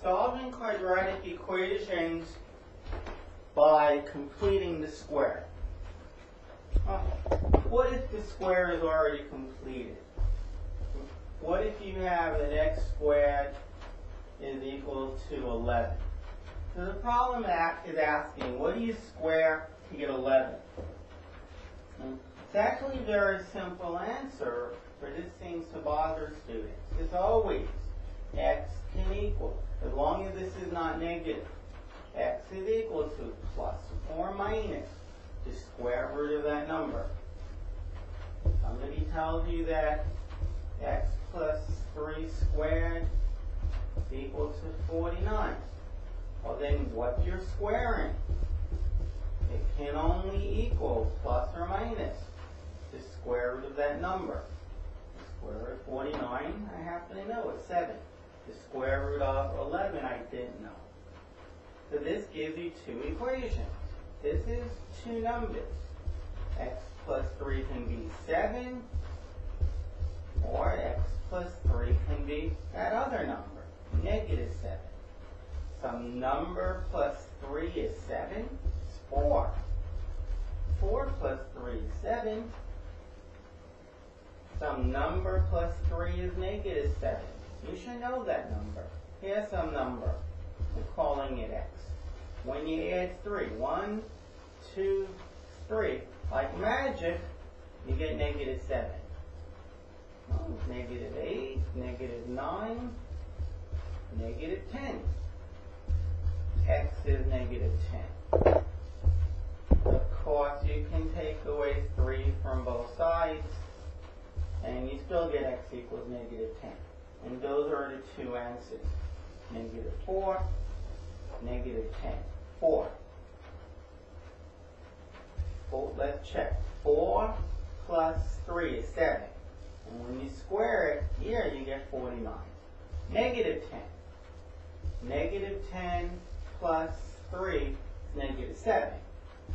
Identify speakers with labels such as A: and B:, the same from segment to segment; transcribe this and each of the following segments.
A: solving quadratic equations by completing the square. What if the square is already completed? What if you have that x squared is equal to 11? So the problem is asking, what do you square to get 11? It's actually a very simple answer, but this seems to bother students. It's always x can equal, as long as this is not negative, x is equal to plus or minus the square root of that number. Somebody tells you that x plus 3 squared is equal to 49. Well, then what you're squaring? It can only equal plus or minus the square root of that number. The square root of 49, I happen to know, it's 7. The square root of 11, I didn't know. So this gives you two equations. This is two numbers. X plus 3 can be 7, or x plus 3 can be that other number, negative 7. Some number plus 3 is 7, it's 4. 4 plus 3 is 7. Some number plus 3 is negative 7. You should know that number. Here's some number. We're calling it x. When you add 3, 1, 2, 3, like magic, you get negative 7. Oh, negative 8, negative 9, negative 10. X is negative 10. Of course, you can take away 3 from both sides, and you still get x equals negative 10. And those are the two answers. Negative 4, negative 10. 4. Let's check. 4 plus 3 is 7. And when you square it, here you get 49. Negative 10. Negative 10 plus 3 is negative 7.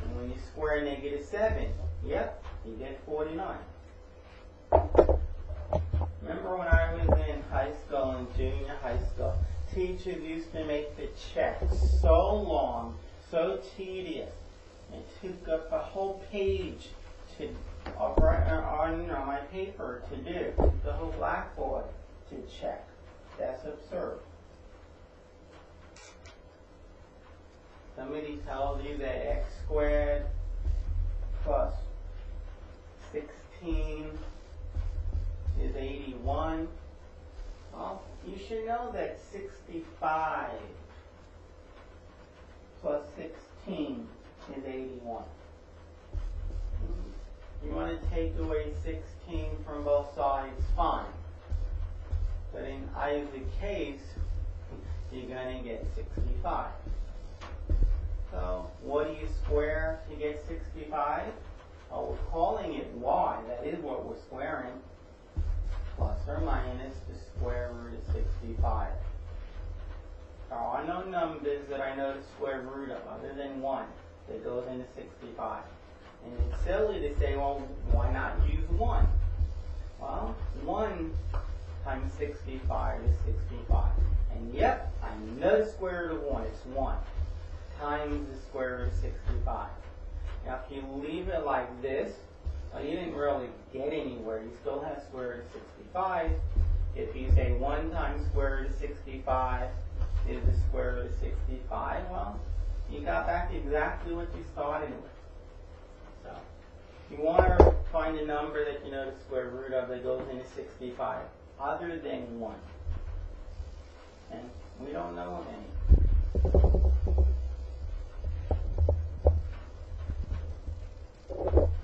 A: And when you square negative 7, yep, you get 49. Remember when I was in high school and junior high school, teachers used to make the checks so long, so tedious. It took up a whole page to on my paper to do, the whole blackboard to check. That's absurd. Somebody tells you that x squared plus 16 is 81. Well, you should know that 65 plus 16 is 81. You want to take away 16 from both sides, fine. But in either case, you're going to get 65. So what do you square to get 65? Oh, we're calling it y. That is what we're squaring. Plus or minus the square root of 65. There are no numbers that I know the square root of other than 1 that goes into 65. And it's silly to say, well, why not use 1? Well, 1 times 65 is 65. And yep, I know the square root of 1. It's 1 times the square root of 65. Now, if you leave it like this, well, you didn't really get anywhere. You still have square root of 65. If you say 1 times square root of 65 is the square root of 65, well, you got back exactly what you started with. So, if you want to find a number that you know the square root of that goes into 65, other than 1. And we don't know of any.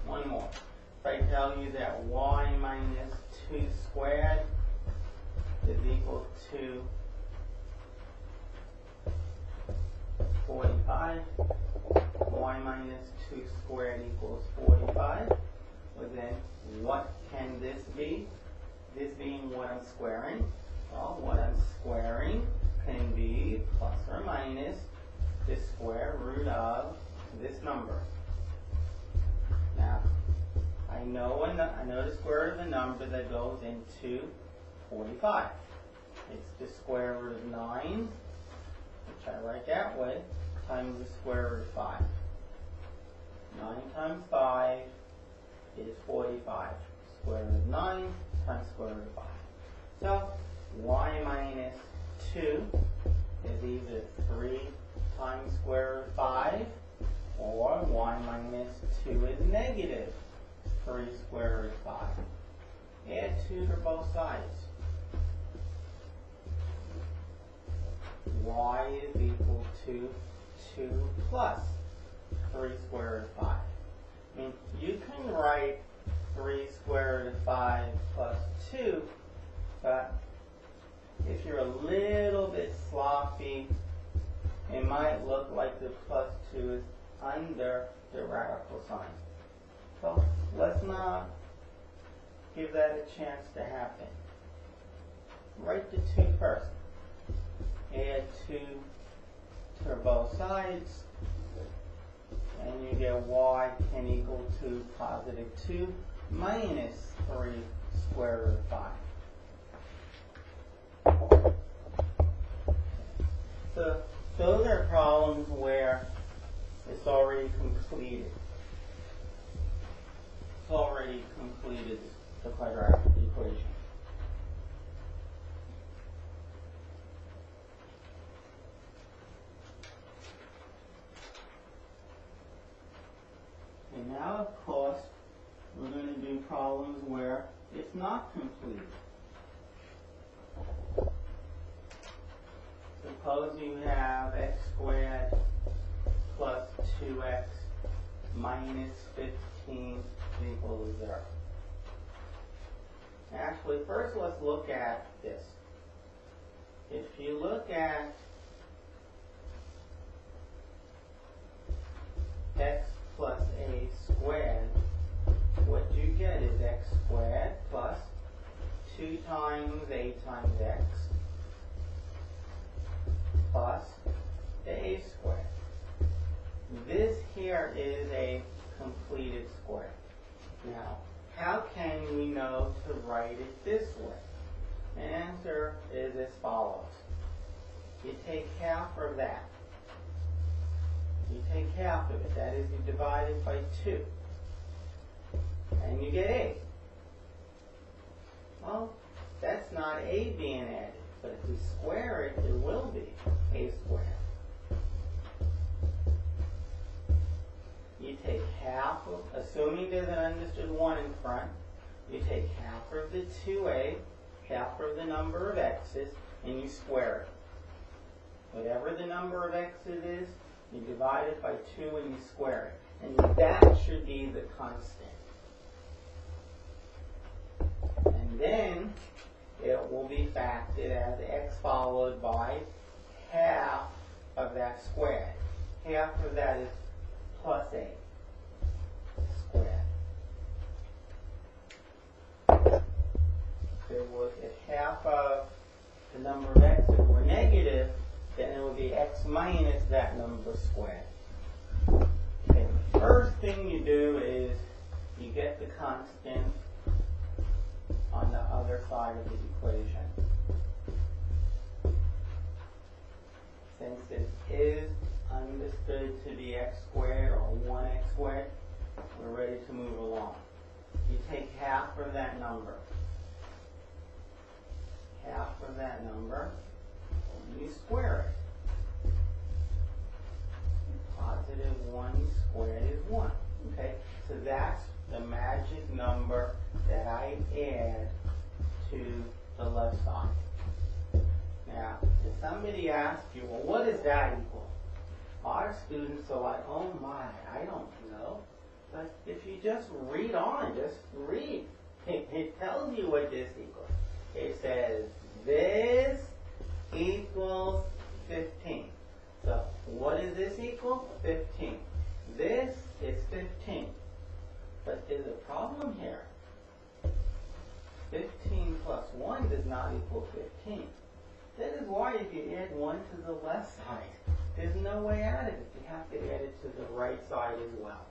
A: One more. If I tell you that y minus 2 squared is equal to 45, y minus 2 squared equals 45, well then what can this be? This being what I'm squaring. Well, what I'm squaring can be plus or minus the square root of this number. Now, I know the square root of the number that goes into 45. It's the square root of 9 which I write that way, times the square root of 5. 9 times 5 is 45. Square root of 9 times square root of 5. So y minus 2 is either 3 times square root of 5, or y minus 2 is negative 3 square root of 5. Add 2 to both sides. Y is equal to 2 plus 3 square root of 5. I mean, you can write 3 square root of 5 plus 2, but if you're a little bit sloppy, it might look like the plus 2 is under the radical sign. So let's not give that a chance to happen. Write the 2 first. Add 2 to both sides, and you get y can equal to positive 2 minus 3 square root of 5. So those are problems where it's already completed. It's already completed the quadratic equation. And now, of course, we're going to do problems where it's not completed. Suppose you have x squared plus 2x minus 15 equals 0. Actually, first let's look at this. If you look at x plus a squared, what you get is x squared plus 2 times a times x plus a squared. This here is a completed square. Now, how can we know to write it this way? The answer is as follows. You take half of that. You take half of it. That is, you divide it by 2. And you get a. Well, that's not a being added. But if we square it, it will be a squared. You take half of, assuming there's an understood 1 in front, you take half of the 2a, half of the number of x's, and you square it. Whatever the number of x's is, you divide it by 2 and you square it. And that should be the constant. And then it will be factored as x followed by half of that squared. Half of that is plus a squared. If half of the number of x's were negative, then it would be x minus that number squared. Okay, the first thing you do is you get the constant on the other side of the equation. Since it is understood to be x squared or 1x squared, we're ready to move along. You take half of that number. Half of that number, and you square it. Positive 1 squared is 1. Okay, so that's the magic number that I add to the left side. Now, if somebody asks you, well, what does that equal? Our students are like, oh my, I don't know. But if you just read on, just read. It tells you what this equals. It says this equals 15. So what does this equal? 15. This is 15. But there's a problem here. 15 plus 1 does not equal 15. That is why if you add 1 to the left side, there's no way out of it. You have to add it to the right side as well.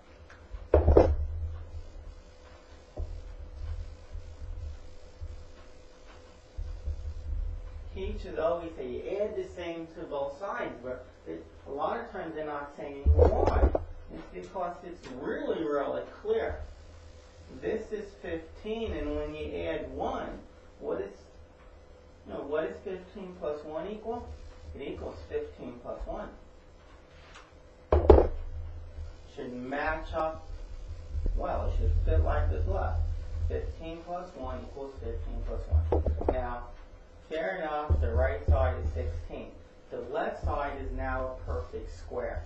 A: Keep teachers always say you add the same to both sides, but a lot of times they're not saying why. It's because it's really, really clear. This is 15, and when you add 1, what is 15 plus 1 equal? It equals 15 plus 1. Should match up well. It should fit like this left. 15 plus 1 equals 15 plus 1. Now, fair enough, the right side is 16. The left side is now a perfect square.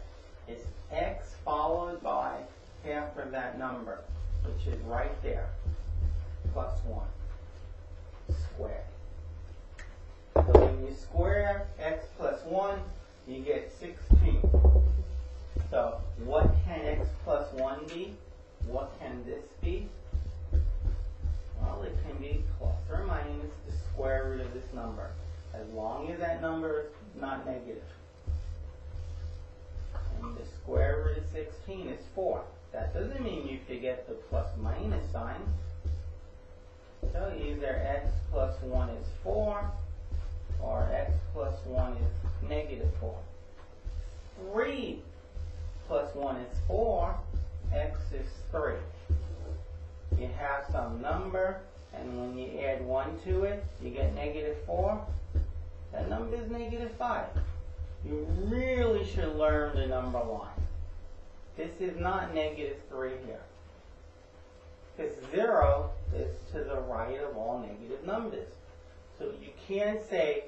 A: It's x followed by half of that number, which is right there, plus 1 squared. So when you square x plus 1, you get 16. So what can x plus 1 be? What can this be? Well, it can be plus or minus the square root of this number, as long as that number is not negative. And the square root of 16 is 4. That doesn't mean you forget the plus minus sign. So either x plus 1 is 4, or x plus 1 is negative 4. 3 plus 1 is 4, x is 3. You have some number, and when you add 1 to it, you get negative 4. That number is negative 5. You really should learn the number line. This is not negative 3 here. Because 0 is to the right of all negative numbers. So you can't say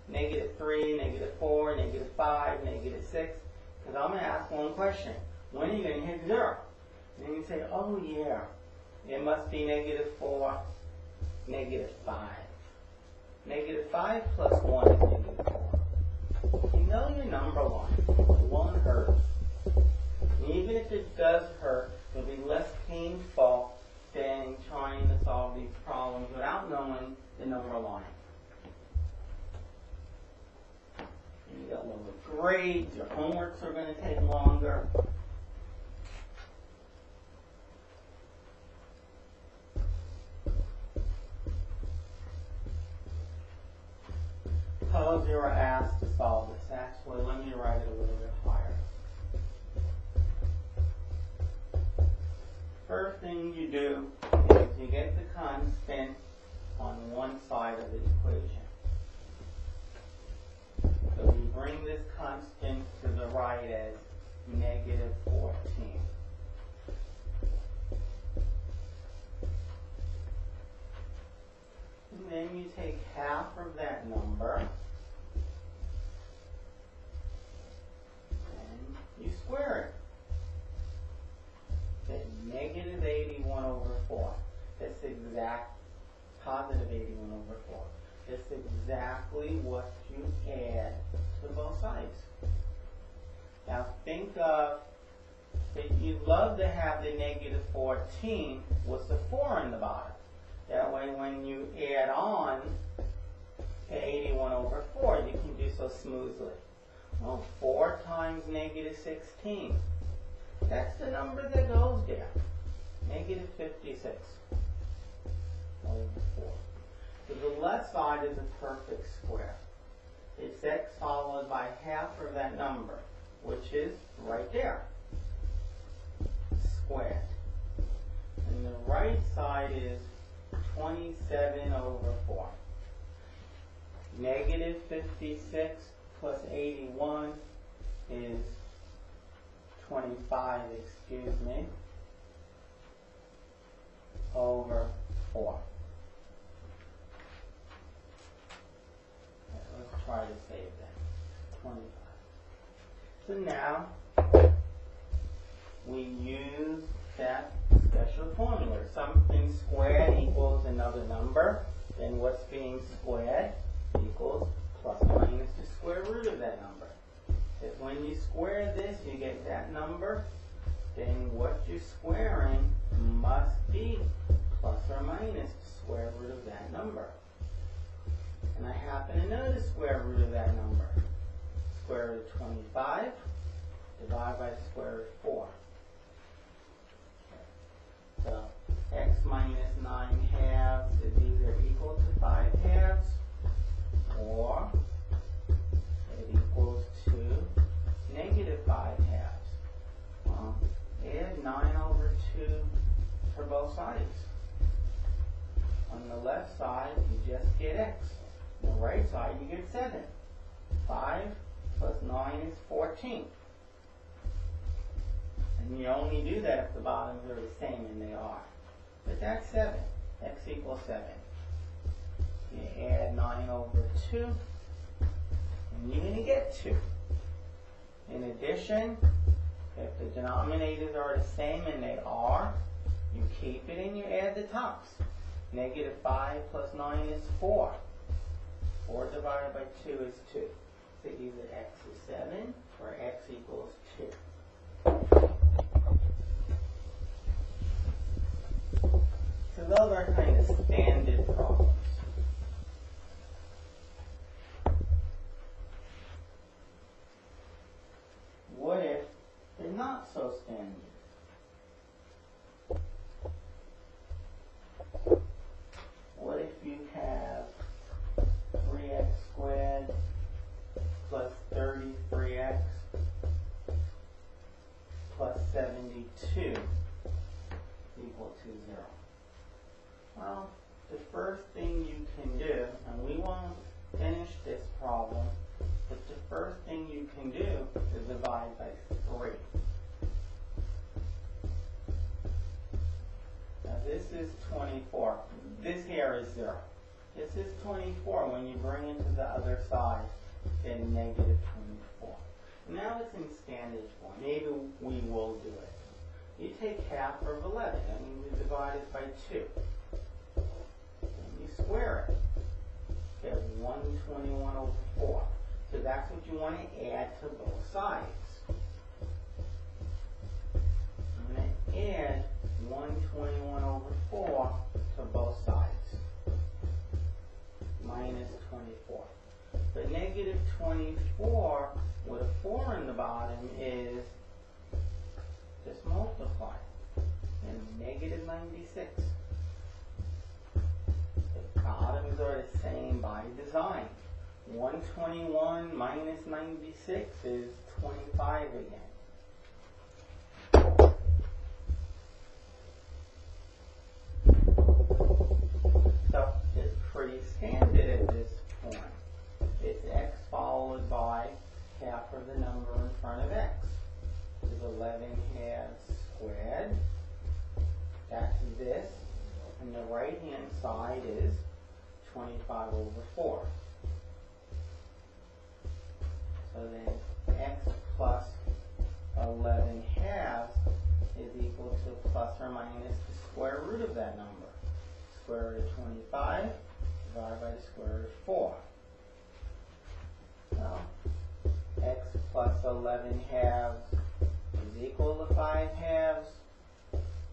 A: negative 3, negative 4, negative 5, negative 6, because I'm going to ask one question. When are you going to hit 0? And then you say, oh yeah, it must be negative 4, negative 5. Negative 5 plus 1 is negative 4. You know your number line. It won't hurt. Even if it does hurt, it'll be less painful than trying to solve these problems without knowing the number line. And you got lower grades, your homeworks are going to take longer. Suppose you were asked to solve this. Actually, let me write it a little bit higher. First thing you do is you get the constant on one side of the equation. So we bring this constant to the right as negative 14. And then you take half of that number and you square it. Get negative 81 over 4. That's exact positive 81 over 4. That's exactly what you add to both sides. Now think of, if you'd love to have the negative 14 with the 4 in the bottom. That way when you add on to 81 over 4, you can do so smoothly. Well, 4 times negative 16. That's the number that goes there. Negative 56 over 4. So the left side is a perfect square. It's x followed by half of that number, which is right there. Squared. And the right side is 27 over 4. Negative 56 plus 81 is 25, excuse me, over 4. Okay, let's try to save that. 25. So now we use that special formula. Something squared equals another number, then what's being squared equals plus or minus the square root of that number. If when you square this, you get that number, then what you're squaring must be plus or minus the square root of that number. And I happen to know the square root of that number. Square root of 25 divided by the square root of 4. So x minus 9 halves is either equal to 5 halves or left side, you just get x. On the right side, you get 7. 5 plus 9 is 14. And you only do that if the bottoms are the same, and they are. But that's 7. X equals 7. You add 9 over 2, and you're going to get 2. In addition, if the denominators are the same, and they are, you keep it and you add the tops. Negative 5 plus 9 is 4. 4 divided by 2 is 2. So either x is 7 or x equals 2. So those are kind of standard problems. What if they're not so standard? What if you have 3x squared plus 33x plus 72 equal to 0? Well, the first thing you can do, and we won't finish this problem, but the first thing you can do is divide by 3. Now this is 24. This here is 0. This is 24 when you bring it to the other side, then negative 24. Now it's in standard form. Maybe we will do it. You take half of 11, and you divide it by 2. And you square it. You have 121 over 4. So that's what you want to add to both sides. I'm going to add 121 over 4 to both sides. Minus 24. But negative 24 with a 4 in the bottom is just multiply. And negative 96. The bottoms are the same by design. 121 minus 96 is 25 again. So it's pretty standard at this point. It's x followed by half of the number in front of x. Which is 11 halves squared. That's this. And the right hand side is 25 over 4. So then x plus 11 halves is equal to plus or minus the square root of that number. Square root of 25 divided by the square root of 4. So x plus 11 halves is equal to 5 halves,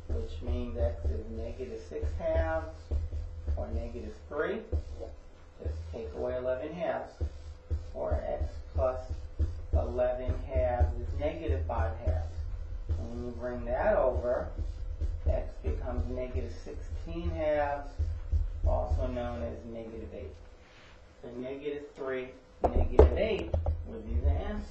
A: which means x is negative 6 halves, or negative 3. Just take away 11 halves. Or x plus 11 halves is negative 5 halves. And when you bring that over, x becomes negative 16 halves, also known as negative 8. So negative 3, negative 8 would be the answers.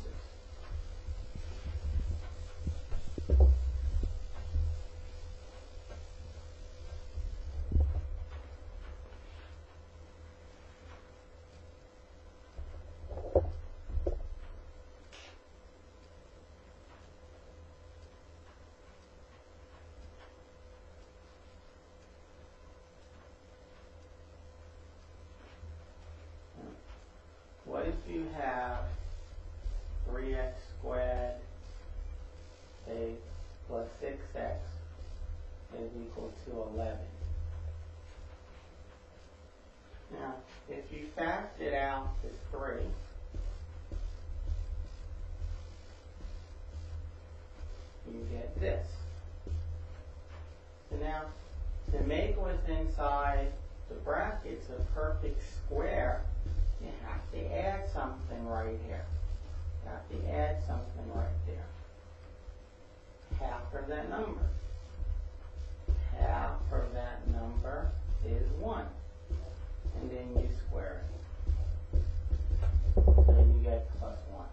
A: What if you have 3x squared plus 6x is equal to 11? Now, if you factor it out to 3, you get this. So now, to make what's inside the brackets a perfect square, you have to add something right here. You have to add something right there. Half of that number. Half of that number is 1. And then you square it. So you get plus 1.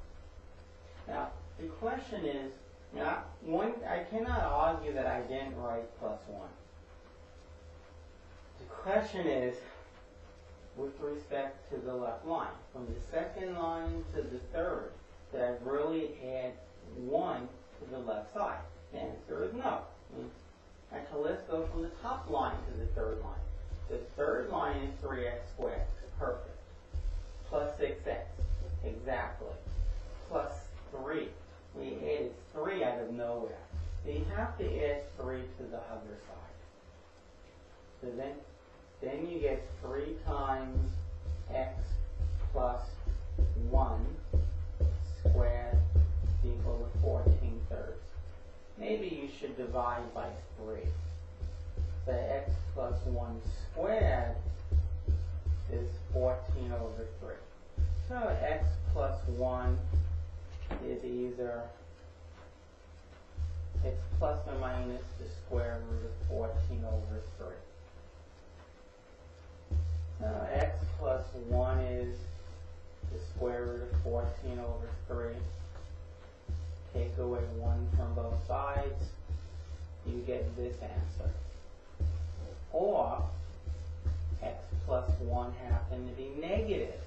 A: Now, the question is, I cannot argue that I didn't write plus 1. The question is, with respect to the left line, from the second line to the third, did I really add 1 to the left side? The answer is no. Actually, let's go from the top line to the third line. The third line is 3x squared. Perfect. Plus 6x. Exactly. Plus 3. We added 3 out of nowhere. So you have to add 3 to the other side. So then you get 3 times x plus 1 squared equal to 14/3. Maybe you should divide by 3. So x plus 1 squared is 14/3. So x plus 1 is either, it's plus or minus the square root of 14/3. So x plus 1 is the square root of 14/3. Take away 1 from both sides, you get this answer. Or x plus 1 happen to be negative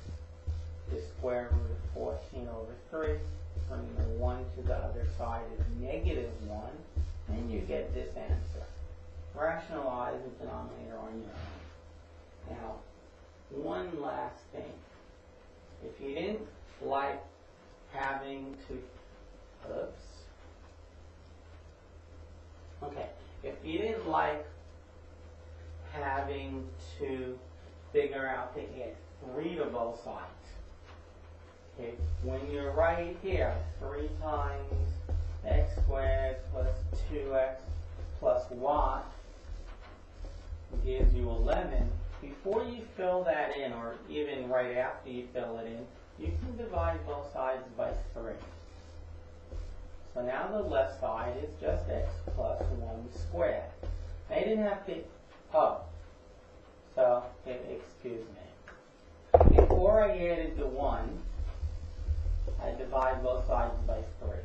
A: the square root of 14/3. Bringing the 1 to the other side is negative 1, and you get this answer. Rationalize the denominator on your own. Now, one last thing. If you didn't like having to, if you didn't like having to figure out to add 3 to both sides, okay, when you're right here, 3 times x squared plus 2x plus y gives you 11. Before you fill that in, or even right after you fill it in, you can divide both sides by 3. So now the left side is just x plus 1 squared. I didn't have to, excuse me. Before I added the 1, I divide both sides by 3.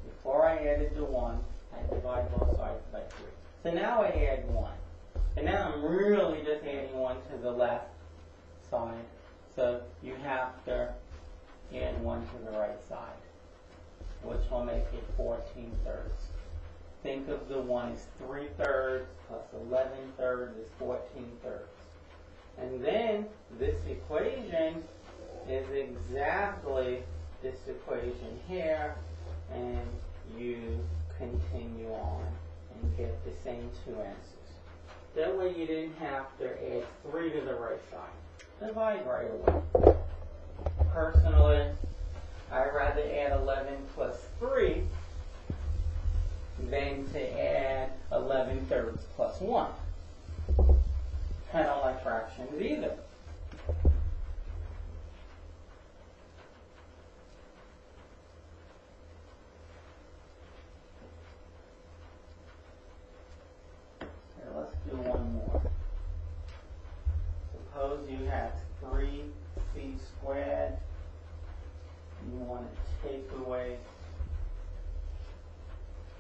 A: Before I added the 1, I divide both sides by 3. So now I add 1. And now I'm really just adding 1 to the left side. So you have to add 1 to the right side, which will make it 14/3. Think of the 1 as 3/3 plus 11/3 is 14/3. And then this equation is exactly this equation here, and you continue on and get the same 2 answers. That way you didn't have to add 3 to the right side. Divide right away. Personally, I'd rather add 11 plus 3 than to add 11/3 plus 1. I don't like fractions either. Here, let's do one more. Suppose you have 3c squared. You want to take away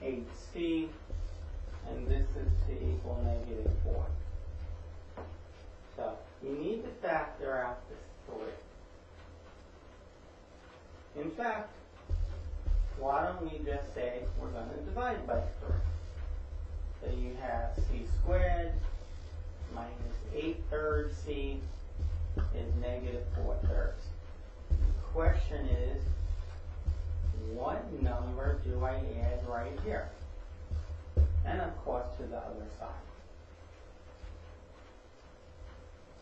A: 8c, and this is to equal -4. So you need to factor out this 3. In fact, why don't we just say we're going to divide by 3. So you have c squared minus 8/3 c is -4/3. The question is, what number do I add right here? And of course to the other side.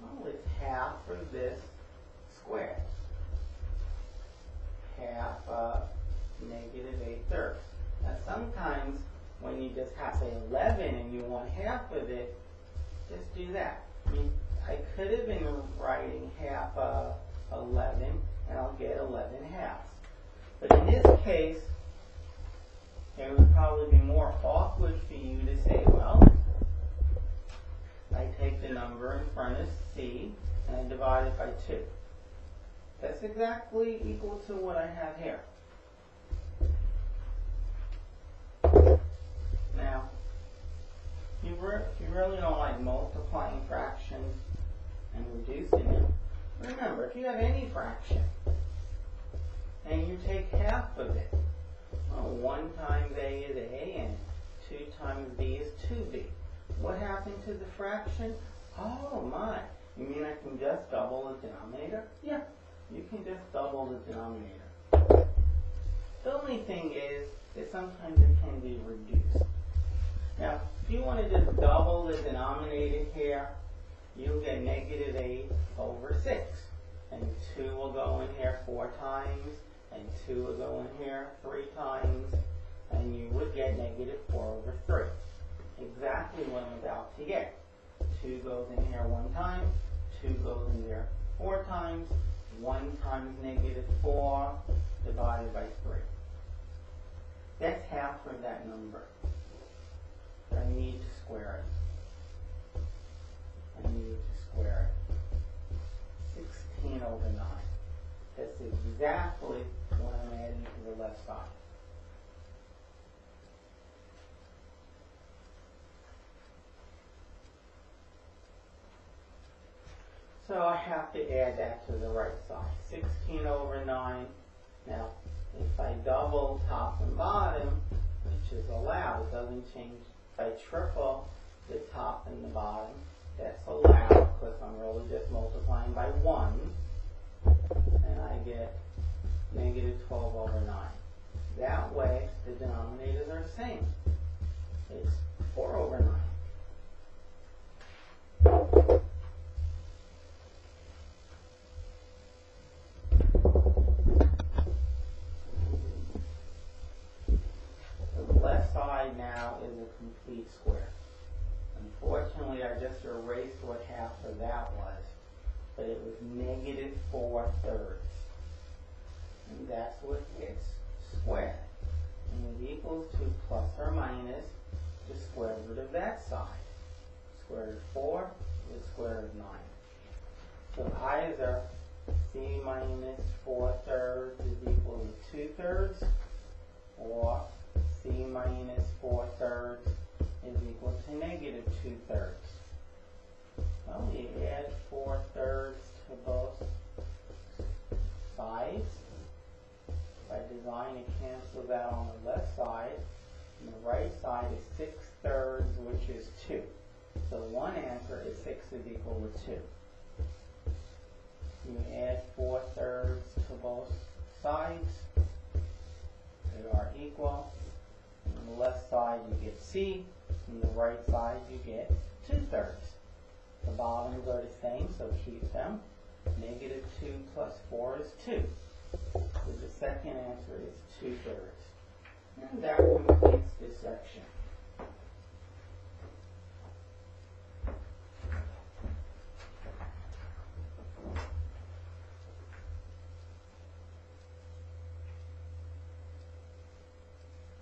A: Well, it's half of this squared. Half of -8/3. Now sometimes when you just have, say, 11 and you want half of it, just do that. I mean, I could have been writing half of 11 and I'll get 11/2. But in this case, it would probably be more awkward for you to say, well, I take the number in front of c and I divide it by 2. That's exactly equal to what I have here. Now, you if you really don't like multiplying fractions and reducing them, remember, if you have any fraction and you take half of it, well, 1 times a is a and 2 times b is 2b. What happened to the fraction? Oh my, you mean I can just double the denominator? Yeah, you can just double the denominator. The only thing is that sometimes it can be reduced. Now, if you want to just double the denominator here, you'll get negative 8 over 6. And 2 will go in here 4 times, and 2 will go in here 3 times, and you would get negative 4 over 3. Exactly what I'm about to get. 2 goes in here 1 time, 2 goes in there 4 times, 1 times negative 4 divided by 3. That's half of that number. I need to square it. I need to square it. 16 over 9. That's exactly what I'm adding to the left side. So I have to add that to the right side. 16 over 9. Now, if I double top and bottom, which is allowed, it doesn't change. If I triple the top and the bottom, that's allowed because I'm really just multiplying by 1. And I get negative 12 over 9. That way, the denominators are the same. It's 4 over 9. Now is a complete square. Unfortunately, I just erased what half of that was, but it was negative 4/3. And that's what gets squared. And it equals to plus or minus the square root of that side. Square root of 4 is square root of 9. So either c minus 4/3 is equal to 2/3, or c minus 4/3 is equal to negative 2/3. Well, you add 4/3 to both sides. By design, it cancels out on the left side. And the right side is 6/3, which is 2. So one answer is 6 is equal to 2. You add 4/3 to both sides. They are equal. On the left side you get c, on the right side you get 2/3. The bottoms are the same, so keep them. Negative 2 plus 4 is 2. So the second answer is 2/3. And that completes this section.